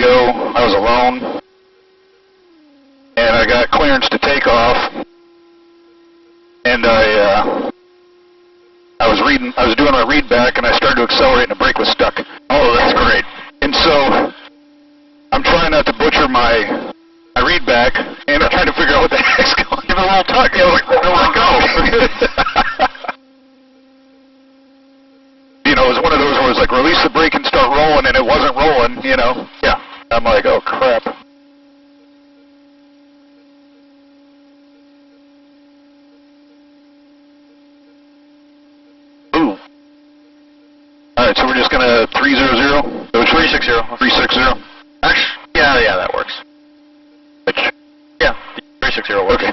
go. I was alone. And I got clearance to take off. And I was doing my read back, and I started to accelerate, and the brake was stuck. Oh, that's great. And so I'm trying not to butcher my read back, and I'm trying to figure out what the heck's going on. Give it a little tug. Yeah, like, let go. You know, it was one of those where it was like, release the brake and start rolling, and it wasn't rolling, you know. Yeah. I'm like, oh, crap. Ooh. All right, so we're just going to 300? 360. 360. Actually, yeah, that works. Which? Yeah, 360 works. Okay.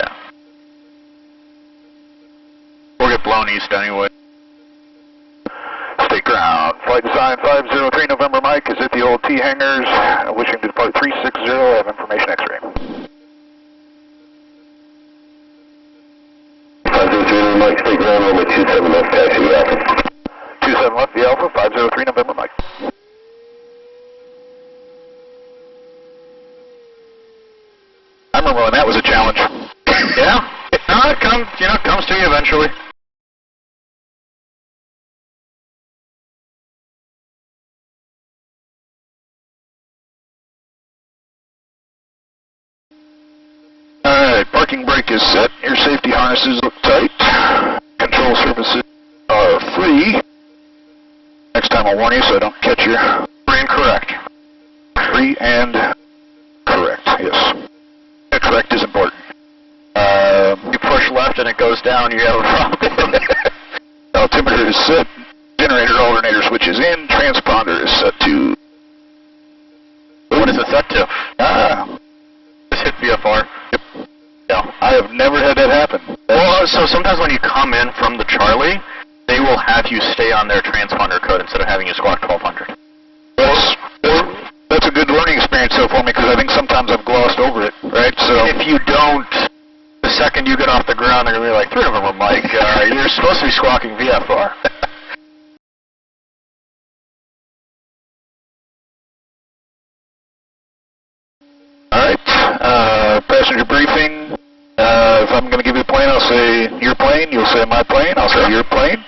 Yeah. We'll get blown east anyway. Stay ground. Flight Design 503 November Mike is at the old T hangars. Wishing to depart 360. I have information X-ray. 503 November Mike, stay ground, runway 27 left, taxi the Alpha. 27 left, the Alpha, 503 November Mike. I remember when that was a challenge. Yeah. No, it comes to you eventually. Alright, parking brake is set. Your safety harnesses look tight. Control surfaces are free. Next time I'll warn you so I don't catch you. Free and correct. Free and correct, yes. Correct is important. You push left and it goes down, you have a problem. Altimeter is set. Generator alternator switch is in. Transponder is set to... What is it set to? Just hit VFR. Yep. Yeah. I have never had that happen. Well, so sometimes when you come in from the Charlie, they will have you stay on their transponder code instead of having you squawk 1200. That's a good learning experience so for me, because I think sometimes I've glossed over it, right? So and if you don't, the second you get off the ground, they're going to be like, 3 of them are Mike, you're supposed to be squawking VFR. Alright, passenger briefing. If I'm going to give you a plane, I'll say your plane, you'll say my plane, I'll say your plane.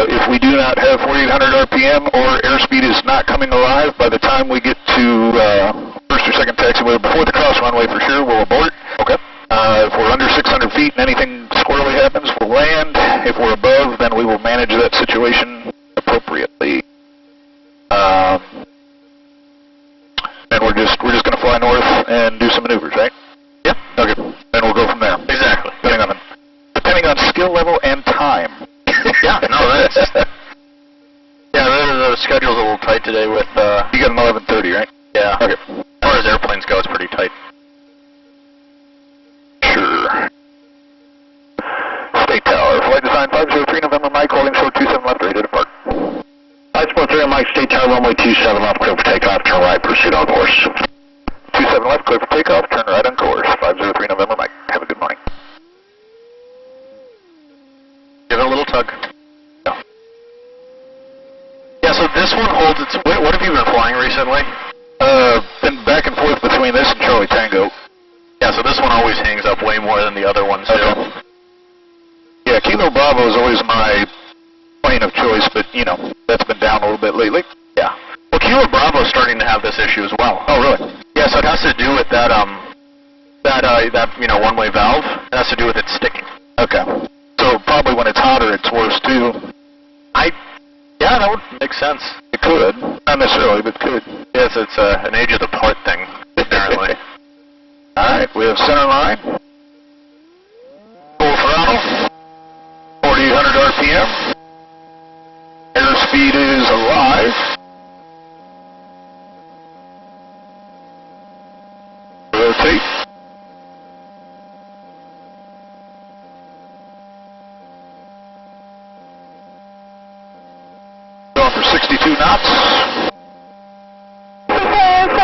If we do not have 4,800 RPM or airspeed is not coming alive by the time we get to first or second taxiway before the cross runway for sure, we'll abort. Okay. If we're under 600 feet and anything squirrely happens, we'll land. If we're above, then we will manage that situation appropriately. And we're just going to fly north and do some maneuvers, right? Yep. Okay. And we'll go from there. Exactly. Depending on skill level and time. Yeah, no, that's... Yeah, the schedule's a little tight today with... You got an 11:30, right? Yeah. Okay. As far as airplanes go, it's pretty tight. Sure. State Tower, Flight Design 503 November Mike, holding short 27 left, ready to depart. Sport 3 Mike, State Tower, runway 27 left, clear for takeoff, turn right, proceed on course. 27 left, clear for takeoff, turn right on course. 503 November Mike, have a good morning. Give it a little tug. Yeah. Yeah, so this one holds its... What have you been flying recently? Been back and forth between this and Charlie Tango. Yeah, so this one always hangs up way more than the other ones do. Okay. Yeah, Kilo Bravo is always my plane of choice, but, you know, that's been down a little bit lately. Yeah. Well, Kilo Bravo is starting to have this issue as well. Oh, really? Yeah, so it has to do with that one-way valve. It has to do with it sticking. Okay. So probably when it's hotter, it's worse too. Yeah, that would make sense. It could. Not necessarily, but could. Yes, it's an age of the part thing, apparently. Alright, we have center line. Full throttle. 4,800 RPM. Airspeed is alive. Rotate. Going for 62 knots.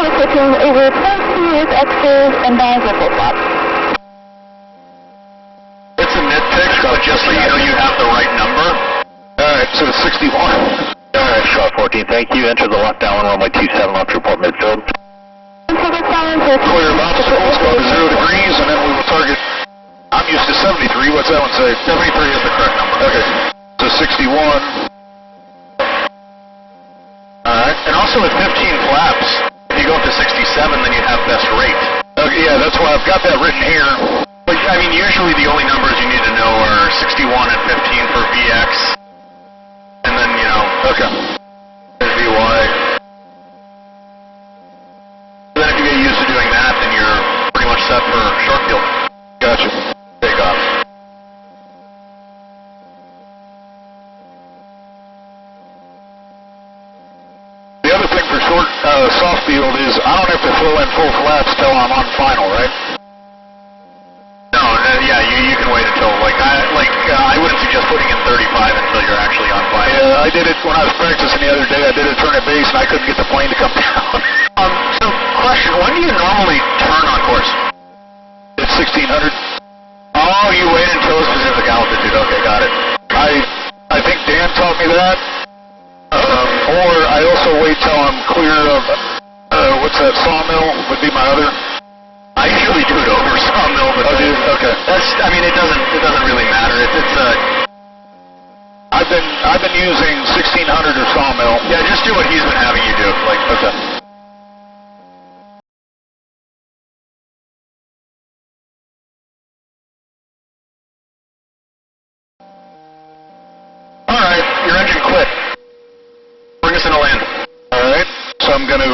Switching over to extras and bands or full stop. It's a nitpick, so just so you know you have the right number. Alright, so it's 61. Alright, Shot 14, thank you. Enter the lockdown runway 27 left, report midfield. Clear of obstacles, go to 0 degrees, and then we will target. I'm used to 73, what's that one say? 73 is the correct number. Okay, so 61. Alright, and also with 15 flaps, if you go up to 67, then you have best rate. Okay, yeah, that's why I've got that written here. But, I mean, usually the only numbers you need to know are 61 and 15 for VX, and then, you know, Okay. there's VY. Then if you get used to doing that, then you're pretty much set for short field. Gotcha. Take off. The other thing for short, soft field is I don't have to throw in full flaps till I'm on final, right? No, yeah, you can wait until, I wouldn't suggest putting in 35 until you're actually on flight. Yeah, I did it when I was practicing the other day. I did a turn at base and I couldn't get the plane to come down. So, question, when do you normally turn on course? It's 1600. Oh, you wait until a specific altitude. Okay, got it. I think Dan taught me that. Or I also wait till I'm clear of, what's that, Sawmill would be my other. I usually do it over Sawmill, but Oh, do you? Okay. that's, I mean, it doesn't really matter. I've been using 1600 or Sawmill. Yeah, just do what he's been having you do. Okay. Alright, your engine quit. Bring us in to land. Alright, so I'm going to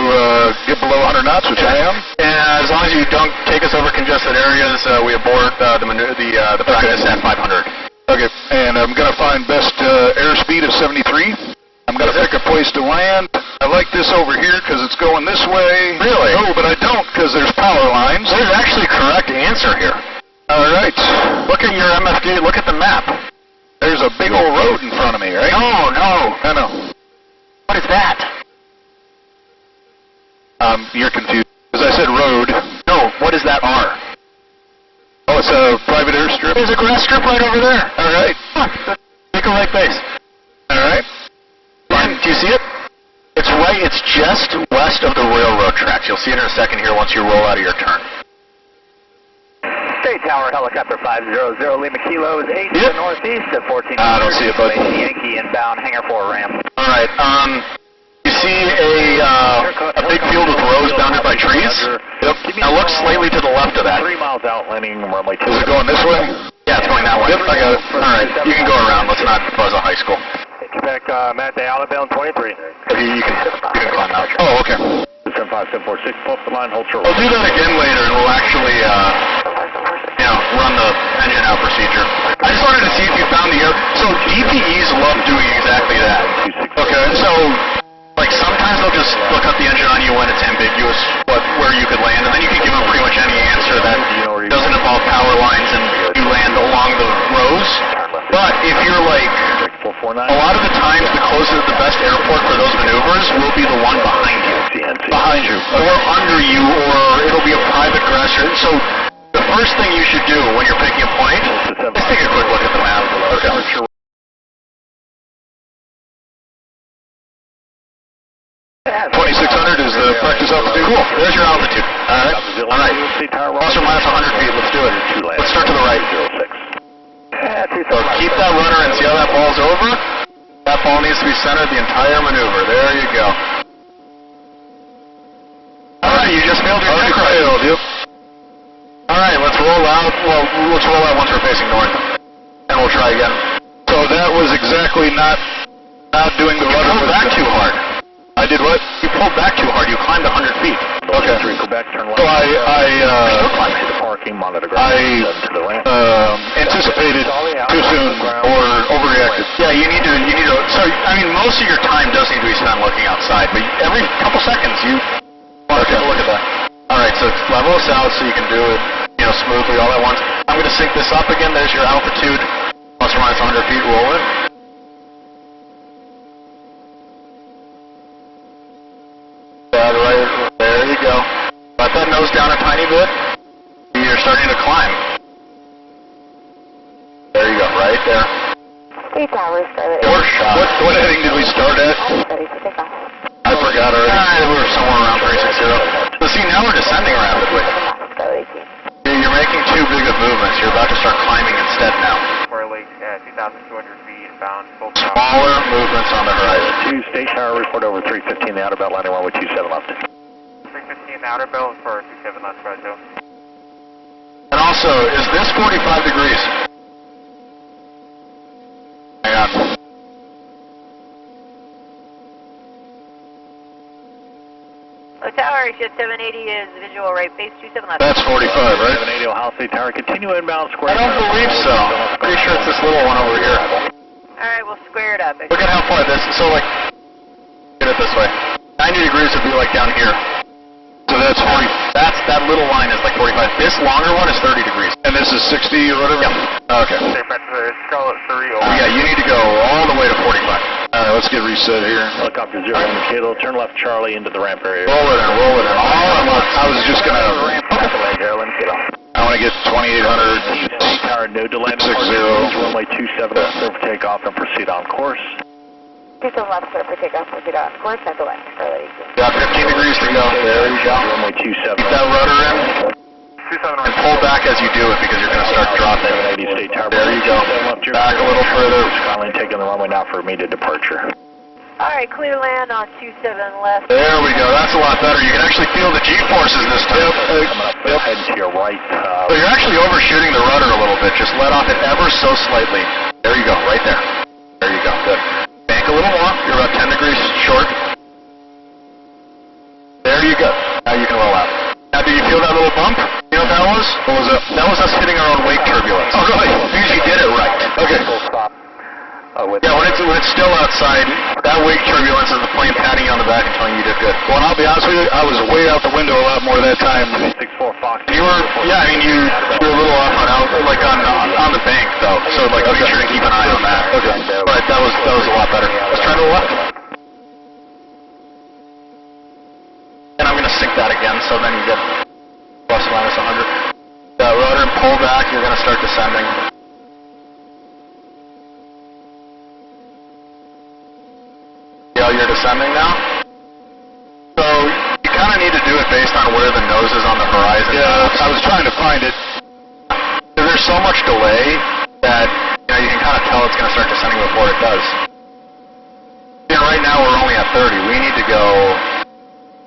get below 100 knots, which I am. And as long as you don't take us over congested areas, we abort the practice at 500. Okay, and I'm going to find best airspeed of 73. I'm going to pick a place to land. I like this over here because it's going this way. Really? Oh, but I don't because there's power lines. There's actually a correct answer here. Alright. Look at your MFD, look at the map. There's a big old road in front of me, right? No. I know. What is that? You're confused. Because I said road. No, what is that R? Oh, it's a private airstrip? There's a grass strip right over there. Alright. Take a right base. Alright. And do you see it? It's just west of the railroad tracks. You'll see it in a second here once you roll out of your turn. State Tower, helicopter 500, Lima Kilo is 8 to the northeast at 1400. I don't see it, bud. Yankee inbound, hangar 4 ramp. Alright, you see a big field with rows bounded by trees? Yep. Now look slightly to the left of that. 3 miles out, landing runway 2. Is it going this way? Yeah, it's going that way. Yep, I got it. Alright, you can go around. Let's not buzz a high school. Quebec, Matt Day, Alabama 23. You can climb out. Oh, okay. 75746, pull up the line, hold short. We'll do that again later, and we'll actually, run the engine out procedure. I just wanted to see if you found the air. So DPEs love doing exactly that. Okay. So, sometimes they'll just look up the engine on you when it's ambiguous where you could land, and then you can give them pretty much any answer that doesn't involve power lines, and you land along the rows. But if you're a lot of the times the best airport for those maneuvers will be the one behind you. Behind you. Or under you, or it'll be a private grass strip. So the first thing you should do when you're picking a point is take a quick look at the map. Okay. 2600 is the practice altitude. Cool. There's your altitude. Alright. Plus or minus 100 feet. Let's do it. Let's start to the right. So keep that runner and see how that ball's over. That ball needs to be centered the entire maneuver. There you go. Alright, you just failed your check ride. Yep. Alright, let's roll out. Well, let's roll out once we're facing north. And we'll try again. So that was exactly not doing the rudder. You pulled back too hard. I did what? You pulled back too hard. You climbed 100 feet. Okay. Quebec, turn So I the parking monitor. anticipated too soon or overreacted. Yeah, you need to, so, I mean, most of your time does need to be spent looking outside, but every couple seconds you want to take a look at that. Alright, so level us out so you can do it, smoothly all at once. I'm going to sync this up again. There's your altitude, plus or minus 100 feet, roll it. Right, there you go. Let that nose down a tiny bit. You're starting to climb. There you go, right there. 3 towers, Scarlet. We're shot. What heading did we start at? Ready for takeoff. I forgot already. We were somewhere around 360. So see, now we're descending rapidly. Scarlet 18. You're making too big of movements. You're about to start climbing instead now. Square Lake, 2,200 feet, bound, full power. Smaller movements on the horizon. 2, state tower, report over 315, the outer belt, landing runway 27 left. 315, the outer belt for 27 left, Roger. And also, is this 45 degrees? Hang on. Low tower, jet 780 is visual right base 27 left. That's 45, right? 780 Ohio State Tower, continue inbound square. I don't believe so. Pretty sure it's this little one over here. Alright, we'll square it up. Look at how far this is. So like, get it this way. 90 degrees would be like down here. So that's 40. That little line is like 45. This longer one is 30 degrees. And this is 60 or whatever? Yeah. Okay. Scarlet 3 over. Yeah, you need to go all the way to 45. Alright, let's get reset here. Helicopter 0 in the Kilo, turn left Charlie into the ramp area. Roll it in, roll it in. All at once. I was just gonna, I want to get 2800. State Tower, no delay. 60. Runway 27 left, clear for takeoff and proceed on course. 27 left, clear for takeoff, proceed on course, at the left, Scarlet 18. Got 15 degrees to go. There you go. Runway 27. Keep that rudder in. And pull back as you do it because you're going to start dropping. 780 State Tower. There you go. Back a little further. Skyline taking the runway now for immediate departure. Alright, clear land on 27 left. There we go. That's a lot better. You can actually feel the G-forces this time. Coming up, head to your right. So you're actually overshooting the rudder a little bit. Just let off it ever so slightly. There you go. Right there. There you go. Good. Bank a little more. You're about 10 degrees short. There you go. Now you can roll out. Now, do you feel that little bump? You know what that was? What was it? That was us hitting our own wake turbulence. Oh, really? Because you did it right. Okay. Yeah, when it's still outside, that wake turbulence is the plane patting you on the back and telling you did good. Well, and I'll be honest with you, I was way out the window a lot more that time. 64 Fox. You were, yeah, I mean, you were a little off on out, like on the bank though. So like, make sure to keep an eye on that. Okay. But that was a lot better. Let's try to the left. And I'm gonna sink that again, so then you get plus or minus 100. That rudder and pull back, you're gonna start descending. Yeah, you're descending now. So you kind of need to do it based on where the nose is on the horizon. Yeah, I was trying to find it. Because there's so much delay that you can kind of tell it's going to start descending before it does. Yeah, right now we're only at 30. We need to go.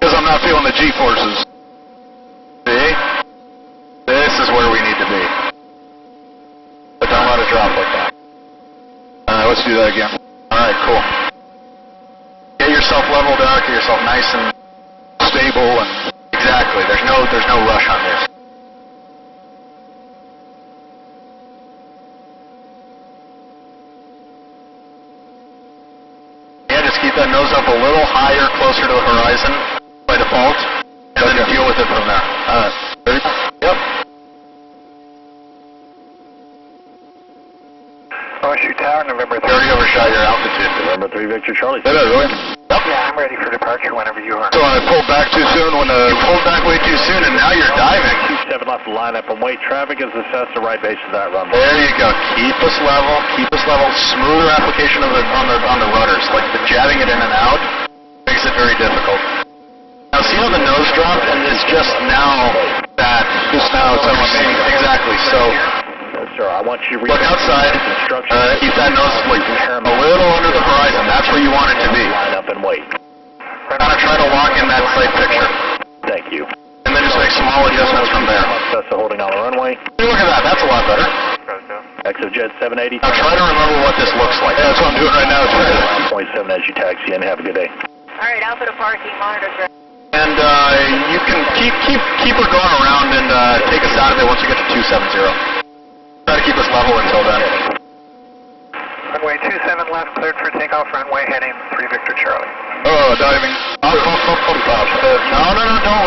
Because I'm not feeling the G-forces. See? This is where we need to be. But don't let it drop like that. Alright, let's do that again. Alright, cool. Get yourself leveled out, get yourself nice and Stable and... exactly. There's no rush on this. Yeah, just keep that nose up a little higher, closer to the horizon by default, and then deal with it from there. Alright. Ready? Yep. KOSU Tower, November 3. You already overshot your altitude. November 3, Victor Charlie. Did I really? Yep. Yeah, I'm ready for departure whenever you are. So I pulled back too soon when You pulled back way too soon, and now you're diving. 27 left, line up and wait. Traffic is assessed the right base of that runway. There you go. Keep us level. Keep us level. Smoother application of on the rudders. Like the jabbing it in and out makes it very difficult. Now see how the nose dropped, and it's just now that telling me. exactly. So Sir, I want you to look outside. instructions. Keep that nose like a little under the horizon. That's where you want it to be. Line up and wait. Kind of try to lock in that sight picture, Thank you. and then just make small adjustments from there. Process of holding on the runway. Look at that. That's a lot better. Exojet 780. Now try to remember what this looks like. Yeah, that's what I'm doing right now. 1.7 as you taxi in. Have a good day. Alright, Alpha to parking, monitor traffic. And you can keep her going around and take us out of it once we get to 270. Try to keep us level until then. Runway 27 left, cleared for takeoff. Runway heading 3 Victor Charlie. Oh, diving. No, don't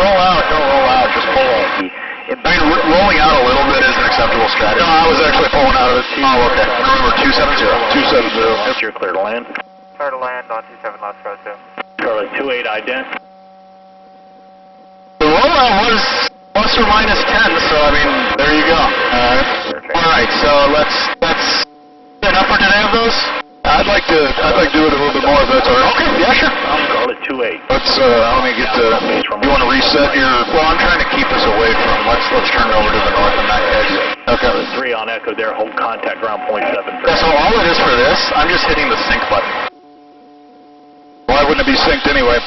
roll out. Don't roll out. Just pull out. I mean, rolling out a little bit is an acceptable strategy. No, I was actually pulling out of it. Oh, okay. Remember, 270. 270. If you're clear to land. Clear to land on 27 left, Rosso. Charlie 28 ident. The rollout was plus or minus 10, so I mean, there you go. Alright, so let's get enough for today of those? I'd like to do it a little bit more if that's all right. Okay, yeah, sure. Charlie 28. Let's, let me get to, you want to reset your, Well, I'm trying to keep us away from, let's turn over to the north in that case. okay. 3 on Echo there, hold contact ground point 7. Yeah, so all it is for this, I'm just hitting the sync button. Why wouldn't it be synced anyway?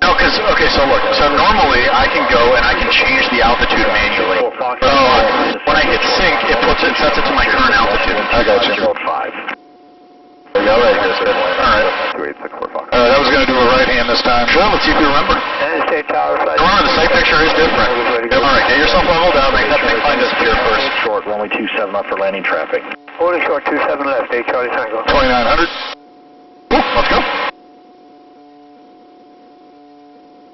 No, because, okay, so look, so normally I can go and I can change the altitude manually. When I hit sync, it sets it to my current altitude. I got you. Code 5. Yeah, all right, alright. 2864 Fox. I was going to do a right hand this time. Sure, let's see if you remember. Remember, the sight picture is different. Alright, get yourself leveled out, make that thing line disappear first. Short, runway 27 left for landing traffic. Holding short 27 left, 8 Charlie Tango. 2900. Let's go.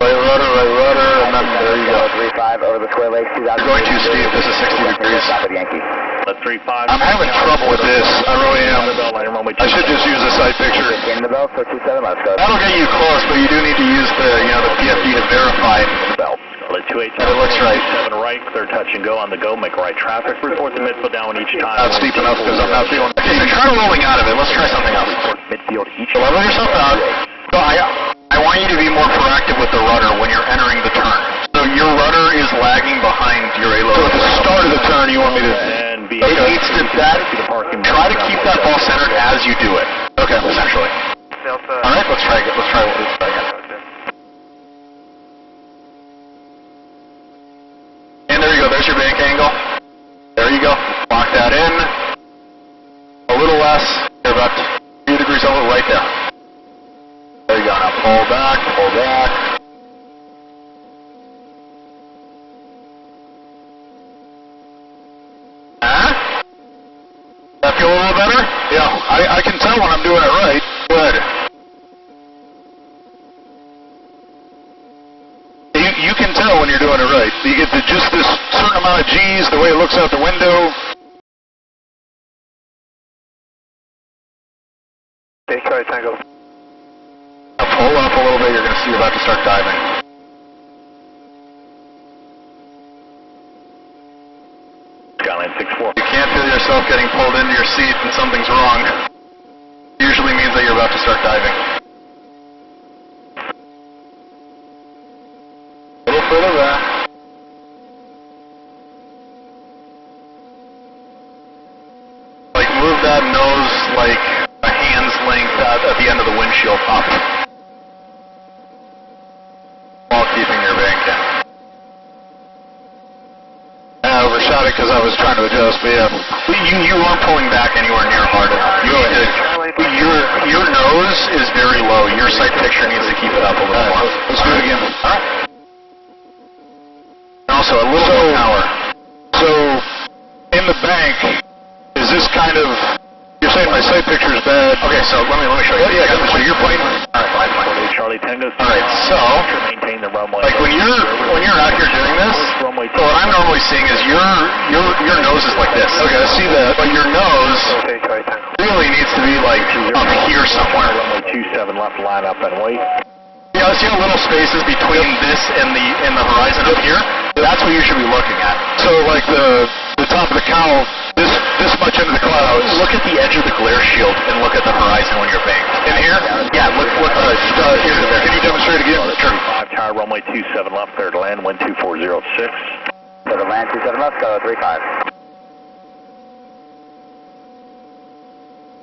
Right rudder, and then there you go. 35 over the Square Lakes. You're going too steep, this is 60 degrees. Let 35. I'm having trouble with this. I really am. I should just use a sight picture. In the belt for 27 left. That'll get you close, but you do need to use the, the PFD to verify Belt. Let 28. that it looks right. 7 right, clear touch and go on the go. Make right traffic. Report the midfield down each time. Not steep enough because I'm not feeling Okay, so try rolling out of it. Let's try something else. Midfield each. So level yourself out. So I want you to be more proactive with the rudder when you're entering the turn. So your rudder is lagging behind your A-load. So at the start of the turn, you want me to... And be It needs to, try to keep that ball centered as you do it. Okay. Essentially. Alright, let's try again. And there you go, there's your bank angle. There you go. Lock that in. A little less. You're about 2 degrees over right there. There you go. Now pull back, pull back. Huh? That feel a little better? Yeah, I can tell when I'm doing it right. Good. You can tell when you're doing it right. You get just this certain amount of G's, the way it looks out the window. Okay, Charlie Tango. Now pull up a little bit, you're going to see you're about to start diving. Skyline 64. You can't feel yourself getting pulled into your seat and something's wrong. Usually means that you're about to start diving. A little further back. Like move that nose like a hand's length at the end of the windshield up. While keeping your bank in. I overshot it because I was trying to adjust, but yeah. You weren't pulling back anywhere near hard enough. You need to, your nose is very low. Your sight picture needs to keep it up a little more. Let's do it again. Alright. Also, a little more power. So, in the bank, is this kind of... You're saying my sight picture is bad. Okay, so let me show you. Yeah, so you're playing... Alright, fine. Charlie Tango. Alright, so... Maintain the runway. Like when you're out here doing this, so what I'm normally seeing is your nose is like this. Okay, I see that. But your nose Okay, Charlie Tango. really needs to be like up here somewhere. Runway 27 left, line up and wait. Yeah, see how little spaces between this and the horizon up here? That's what you should be looking at. So, like the top of the cowl, this much into the clouds. Look at the edge of the glare shield and look at the horizon when you're banked. In here? Yeah, look here to there. Can you demonstrate again? Sure. 5 tower, runway 27 left, clear to land, wind 2406. Clear to land, 27 left, go 35.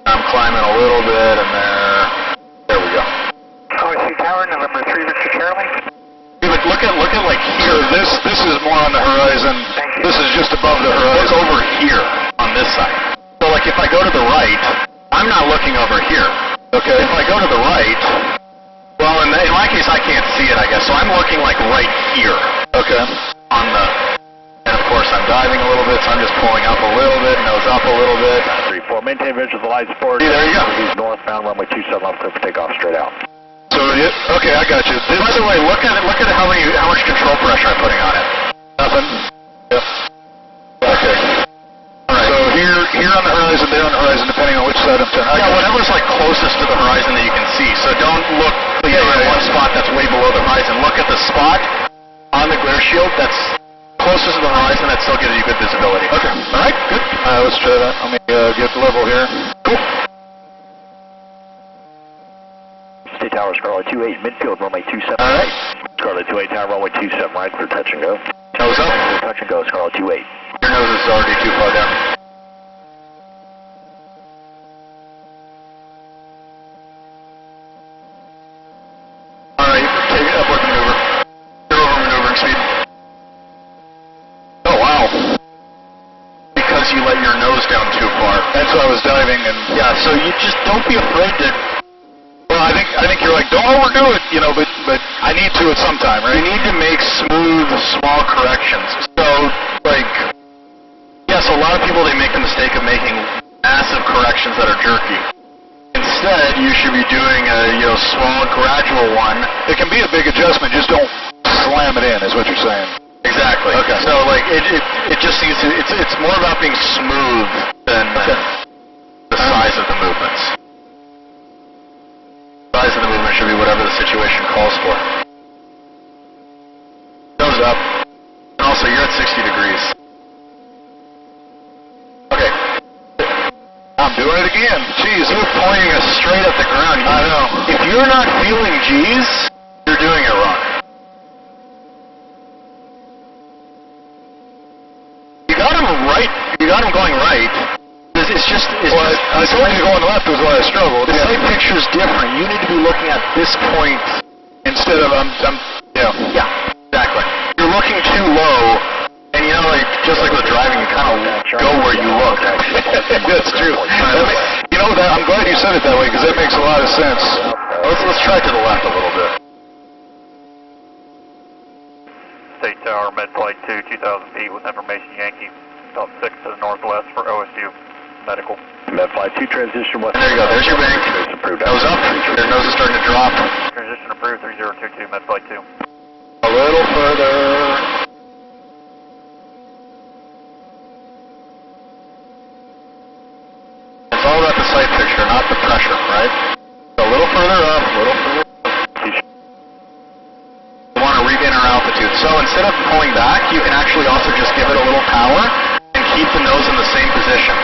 I'm climbing a little bit and there we go. KOSU Tower, November 3, Mr. Charlie. Look at like So here. this is more on the horizon. This is just above the Look horizon. over here on this side. So like if I go to the right, I'm not looking over here. Okay. If I go to the right, well in my case I can't see it I guess, so I'm looking like right here. Okay. On the, and of course I'm diving a little bit, so I'm just pulling up a little bit, nose up a little bit. 34, maintain visual the light sport. See, there you go. He's northbound, runway 27 left, clear for takeoff straight out. So, okay, I got you. By the way, look at how much control pressure I'm putting on it. Nothing? Yep. Okay. Alright. So here on the horizon, there on the horizon, depending on which side I'm turning. Yeah, whatever's like closest to the horizon that you can see. So don't look at one spot that's way below the horizon. Look at the spot on the glare shield that's closest to the horizon and that still gives you good visibility. Okay. All right. Good. Let's try that. Let me get level here. Cool. State Tower, Scarlet 28, midfield, runway 27. All right. Scarlet 28 Tower, runway 27, right for touch and go. Nose up. Touch and go, Scarlet 28. Your nose is already too far down. Alright, take it upward maneuver. You're over maneuvering speed. Oh, wow. Because you let your nose down too far. That's why I was diving and... Yeah, so you just don't be afraid to... Well, I think you're like, don't overdo it, you know, but I need to at some time, right? You need to make smooth, small corrections. So, like... Yes, a lot of people, they make the mistake of making massive corrections that are jerky. Instead, you should be doing a small, gradual one. It can be a big adjustment, just don't slam it in, is what you're saying. Exactly. Okay. So, like, it just needs to, it's more about being smooth than the size of the movements. The size of the movement should be whatever the situation calls for. Nose up. And also, you're at 60 degrees. Okay. I'm doing it again. Jeez. You're pointing us straight at the ground. I know. If you're not feeling G's, you're doing it wrong. You got him right. You got him going right. It's just... I told you going left was why I struggled. The same picture's different. You need to be looking at this point Instead of, yeah. Yeah, exactly. You're looking too low, and you know, like, just like with driving, you kind of go where you look. That's true. You know, I'm glad you said it that way, because that makes a lot of sense. Let's try to the left a little bit. State Tower, Med Flight 2, 2,000 feet with information Yankee. Top 6 to the northwest for OSU. Medical. Med Flight 2, transition west. And there you go, there's your bank. Nose up, your nose is starting to drop. Transition approved, 3022, Med Flight 2. A little further. It's all about the sight picture, not the pressure, right? A little further up, a little further up. You want to regain our altitude. So instead of pulling back, you can actually also just give it a little power and keep the nose in the same position.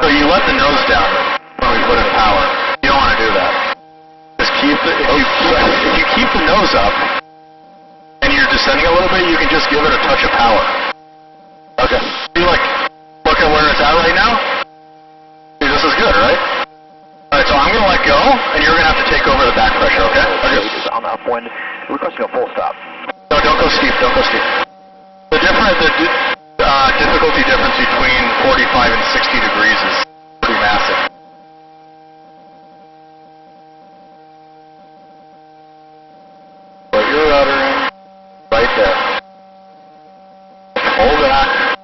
So you let the nose down when we put in power. You don't want to do that. Just keep the, if you keep the nose up and you're descending a little bit, you can just give it a touch of power. Okay. See, like, look at where it's at right now? See, this is good, right? Alright, so I'm going to let go, and you're going to have to take over the back pressure, okay? Okay. On the upwind, requesting a full stop. No, don't go steep, don't go steep. The difficulty difference between 45 and 60 degrees is pretty massive. Put your rudder in right there. Hold back.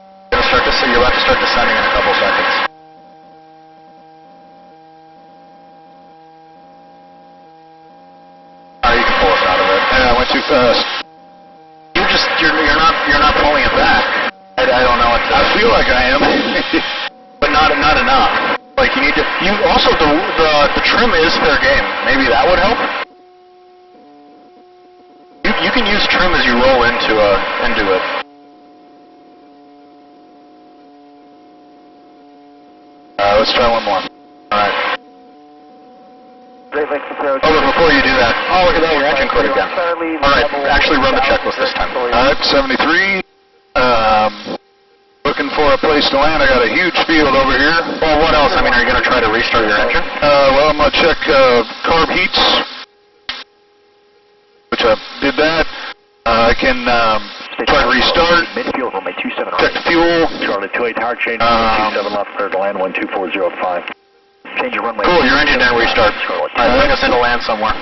You're about to start descending in a couple seconds. Alright, you can pull us out of it. Yeah, I went too fast. You're not pulling it back. I don't know what to... I feel like I am. But not enough. Like, you need to... Also, the trim is fair game. Maybe that would help? You can use trim as you roll into it. Let's try one more. Alright. Great Lakes approach. Oh, but before you do that... Oh, look at that, your engine quit again. Alright, actually run the checklist this time. Alright, 73. Looking for a place to land. I got a huge field over here. Well, what else? I mean, are you going to try to restart your engine? Well, I'm going to check carb heats, which I did that. I can try to restart. Midfield, runway 27 right. Check the fuel. Charlie 28 Tower, change runway 27 left, clear to land 12405. Change your runway. Cool, your engine didn't restart. Alright, bring us into land somewhere.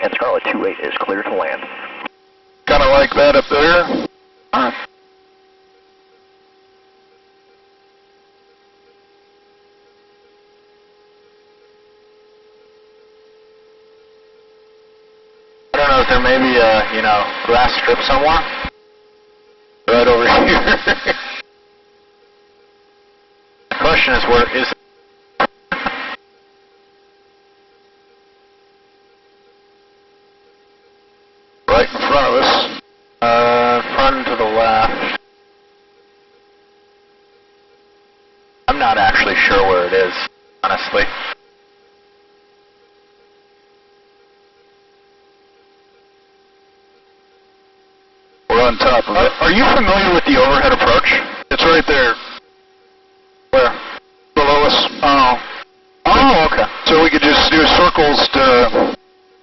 And Scarlet 28 is clear to land. Kind of like that up there. Alright. I don't know if there may be a, grass strip somewhere. Right over here. The question is, where is it? right in front of us. Front to the left. I'm not actually sure where it is, honestly. We're on top of it. Are you familiar with the overhead approach? It's right there. Where? Below us. Oh, okay. So we could just do circles to,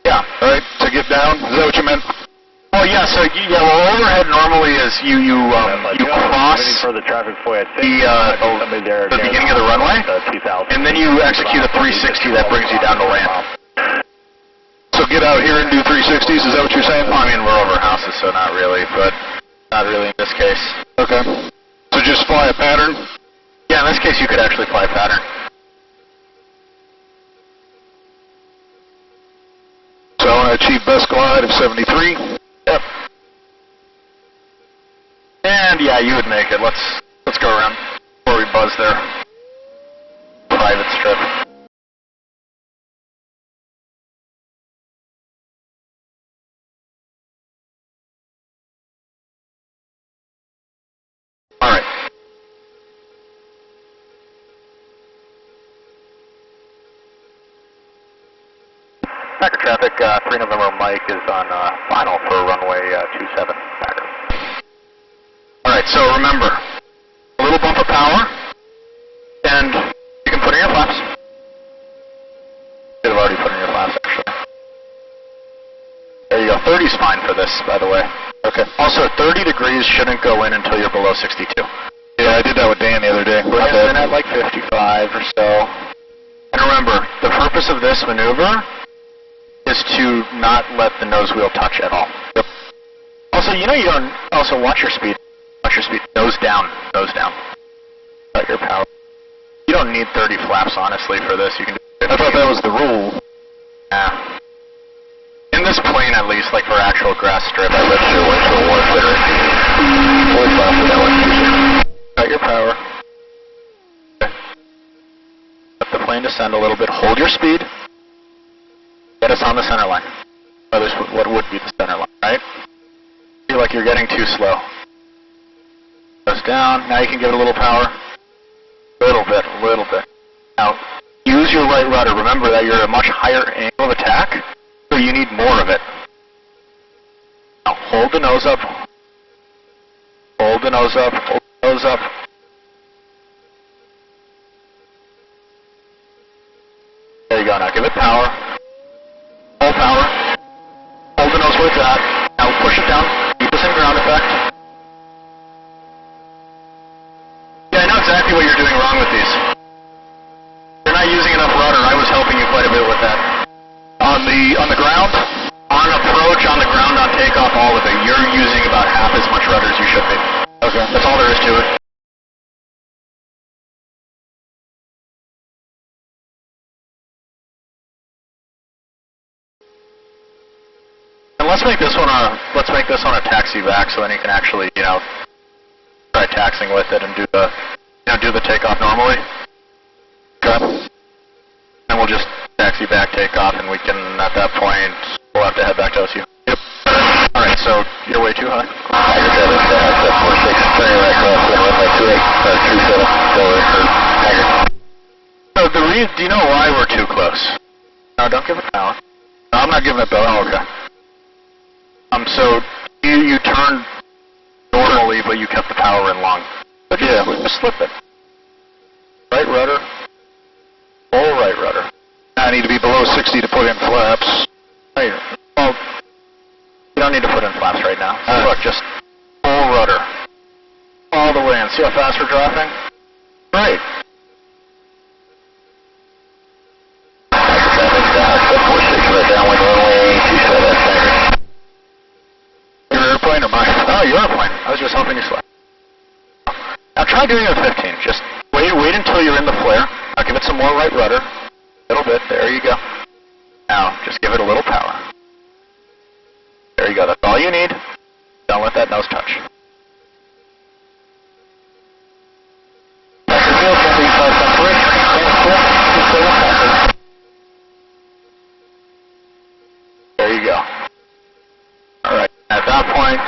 Yeah. right, to get down? Is that what you meant? Well, yeah. So well, overhead normally is you cross further traffic for you. the beginning of the runway, and then you execute a 360 that brings you down to land. So get out here and do 360s, is that what you're saying? Well, I mean, we're over houses, so not really, but not really in this case. Okay. So just fly a pattern? Yeah, in this case, you could actually fly a pattern. So I want to achieve best glide of 73. Yep. And yeah, you would make it. Let's go around before we buzz there. Private strip. All right. Packer traffic, 3 November Mike is on final for runway 27, Packer. Alright, so remember, a little bump of power, and you can put in your flaps. You should have already put in your flaps, actually. There you go, 30's fine for this, by the way. Okay. Also, 30 degrees shouldn't go in until you're below 62. Yeah, I did that with Dan the other day. Bring us in at like 55 or so. And remember, the purpose of this maneuver is to not let the nose wheel touch at all. Yep. Also, you don't, also watch your speed. Watch your speed. Nose down. Nose down. Cut your power. You don't need 30 flaps, honestly, for this. You can do 50. I thought that was the rule. Yeah. In this plane, at least, like for actual grass strip, I live through winter warfare. Fully flaps for that one. Cut your power. Okay. Let the plane descend a little bit. Hold your speed. Get us on the center line. Or this what would be the center line, right? Feel like you're getting too slow. Goes down. Now you can give it a little power. Little bit. Now, use your right rudder. Remember that you're at a much higher angle of attack, so you need more of it. Now, hold the nose up. Hold the nose up. Hold the nose up. There you go. Now give it power. Full power. Hold the nose where it's at. Now push it down. Keep us in ground effect. Yeah, I know exactly what you're doing wrong with these. You're not using enough rudder. I was helping you quite a bit with that. On the ground, on approach, on the ground, on takeoff, all of it. You're using about half as much rudder as you should be. Okay. That's all there is to it. And let's make this one a taxi back, so then you can actually, try taxiing with it and do the takeoff normally. Okay. And we'll just taxi back, take off, and we can, at that point, we'll have to head back to OSU. Yep. Alright, so you're way too high. Tiger 7, 746, turning right cross, runway 28, 27, forward for Tiger. So do you know why we're too close? No, don't give it power. No, I'm not giving it power. Oh, okay. So you turned normally, but you kept the power in long. But yeah, we just slip it. Right rudder. Full right rudder. I need to be below 60 to put in flaps. Right. Well, you don't need to put in flaps right now. Look, just full rudder. All the way in. See how fast we're dropping? Right. Your airplane or mine? Oh, your airplane. I was just helping you slide. Now try doing it at 15. Just wait until you're in the flare. Now give it some more right rudder. A little bit. There you go. Now, just give it a little power. There you go. That's all you need. Don't let that nose touch. There you go. All right. At that point,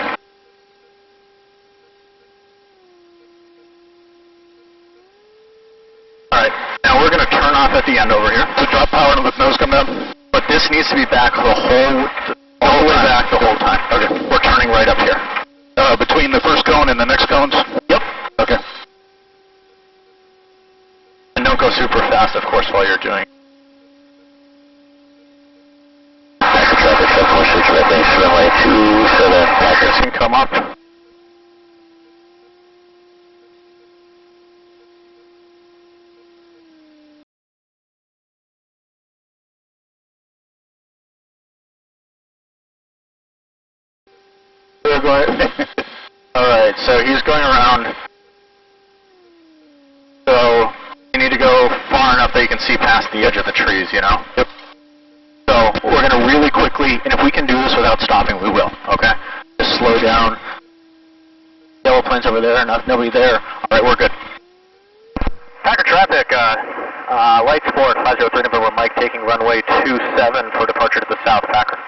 alright, now we're going to turn off at the end over here. So drop power and let the nose come down. But this needs to be back the all the way back the whole time. Okay. We're turning right up here. Between the first cone and the next cones? Yep. Okay. And don't go super fast, of course, while you're doing it. Traffic 746, red base, runway 27, Packers can come up. We're going. Alright, so he's going around. So you need to go far enough that you can see past the edge of the trees, you know? Yep. So we're going to really quickly, and if we can do this without stopping, we will, okay? Just slow down. Yellow plane's over there, nobody there. Alright, we're good. Packer traffic, light sport, 503 November Mike taking runway 27 for departure to the south, Packer.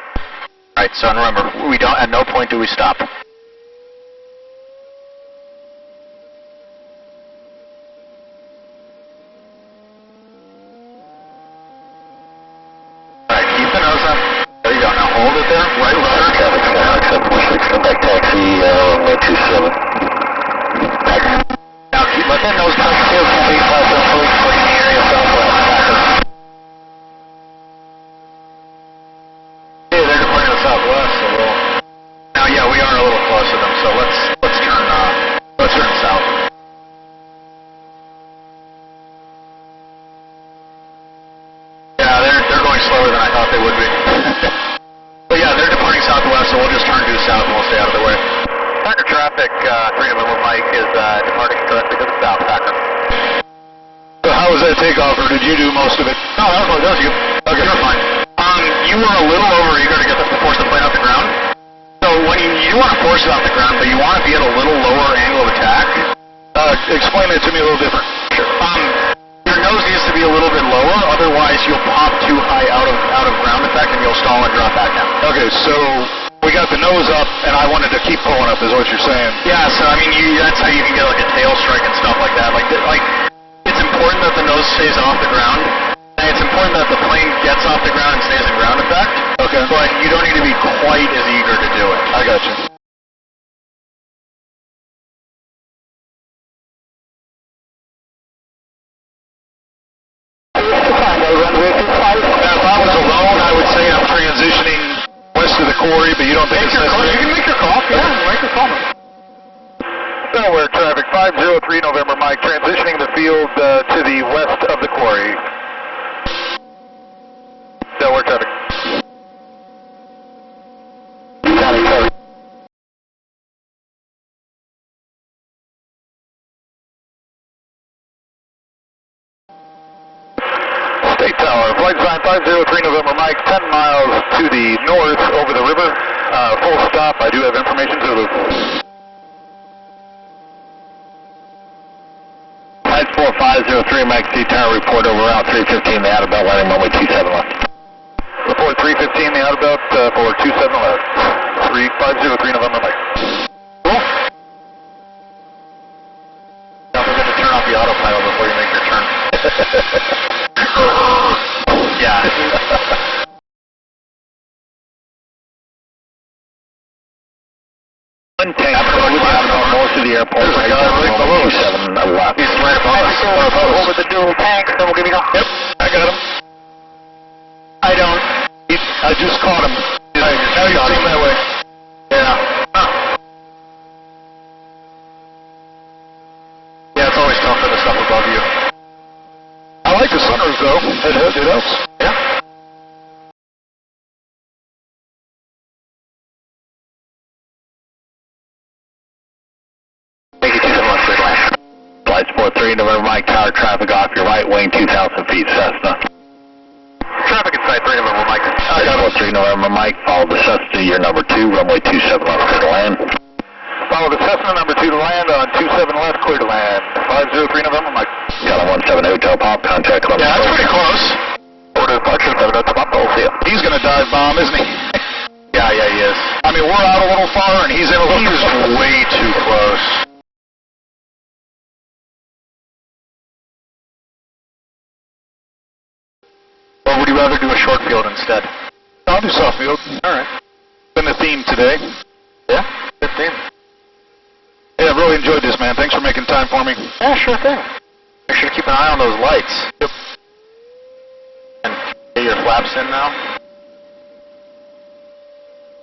Alright, so and remember, we don't, at no point do we stop. Alright, keep the nose up. There you go, now hold it there, right rudder. Traffic, Skyhawk 746, contact taxi, runway 27. Packer. Now let that nose touch too, complete pleasant fleet for the area southwest, Packer. Yeah, they're departing to the southwest, so we'll... Now, yeah, we are a little close to them, so let's turn south. Yeah, they're going slower than I thought they would be. But yeah, they're departing southwest, so we'll just turn due south and we'll stay out of the way. Packer traffic, 3 November Mike is departing directly to the south, Packer. So how was that takeoff, or did you do most of it? No, that was you. Okay. You were fine. You were a little over eager to force the plane off the ground. So when you want to force it off the ground, but you want to be at a little lower angle of attack. Explain that to me a little different. Sure. Your nose needs to be a little bit lower, otherwise you'll pop too high out of ground effect and you'll stall and drop back down. Okay, so we got the nose up, and I wanted to keep pulling up, is what you're saying. Yeah, so I mean, that's how you can get like a tail strike and stuff like that. Like it's important that the nose stays off the ground. And it's important that the plane gets off the ground and stays in ground effect. Okay. But you don't need to be quite as eager to do it. I got you. Now, if I was alone, I would say I'm transitioning west of the quarry, but you don't think it's necessary? You can make your call. Yeah, make your call. Delaware traffic, 503 November Mike, transitioning the field to the west of the quarry. Delaware traffic. County code. State Tower, Flight Design 503 November Mike, 10 miles to the north over the river. Full stop. I do have information to the... Flight 4503 Mike C Tower, report over route 315, the outer belt landing runway 27 left. Report 315, the outer belt for 27 left. 3503 November Mike. Cool. Don't forget to turn off the autopilot before you make your turn. Yeah. One tank north of the airport. There's a guy right below us. 27 left. He's right above us. Over the dual tanks, then we'll give you a... Yep, I got him. I don't. I just caught him. Now you see him that way. Yeah. Yeah, it's always tough for the stuff above you. I like the sunroof though. It helps. Yeah. Thank you, 27 left, clear land. Flight Sport 3 November Mike, tower traffic off your right wing, 2,000 feet, Cessna. Traffic inside 3 November Mike. Flight Sport 3 November Mike, follow the Cessna to your number 2, runway 27 left, clear to land. Follow the Cessna number 2 to land on 27 left, clear to land. 503 November Mike. Got a 17 Hotel Pop, contact Columbus. Yeah, that's pretty close. Order departure, 7 Hotel Pop, we'll see you. He's gonna dive bomb, isn't he? Yeah, he is. I mean, we're out a little little far and he's in a little... He's way too close. Or would you rather do a short field instead? I'll do soft field. Alright. Been the theme today. Yeah, good theme. Yeah, I've really enjoyed this, man. Thanks for making time for me. Yeah, sure thing. Make sure to keep an eye on those lights. Yep. And get your flaps in now.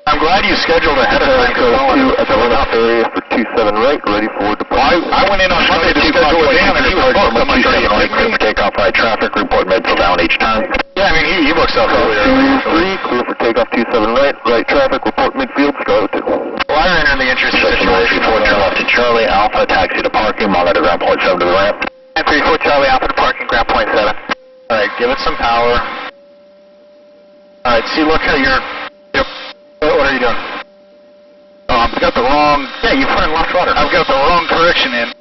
I'm glad you scheduled ahead of time. KOSU at the runoff area for 27 right, ready for departure. I went in on Monday to schedule it down and he was booked. I'm like, are you kidding me? Takeoff high traffic, report midfield down each time. Yeah, I mean, he booked stuff earlier. 2-3, clear for takeoff 27 right, right traffic, report midfield, Scarlet 2. Well, I ran into the interesting situation. 4 turn left to Charlie, Alpha, taxi to parking, monitor ground point 7 to the ramp. 934 Charlie, Alpha to parking, ground point 7. Alright, give it some power. Alright, see, look how you're... Yep. What are you doing? Oh, I've got the wrong... Yeah, you put in left rudder. I've got the wrong correction in.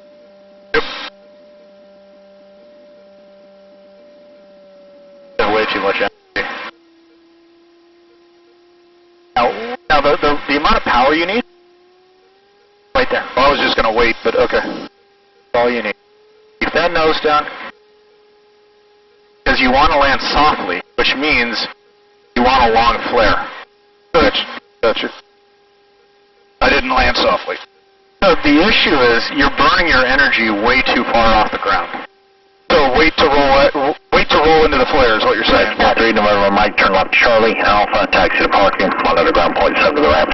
Yep. Way too much energy. Now the amount of power you need, right there. Well, I was just going to wait, but okay. That's all you need. Keep that nose down, because you want to land softly, which means you want a long flare. Gotcha. I didn't land softly. So the issue is you're burning your energy way too far off the ground. So wait to roll into the flare is what you're saying. 3 November Mike, turn left to Charlie, Alpha, taxi to parking, monitor ground point 7 to the ramp.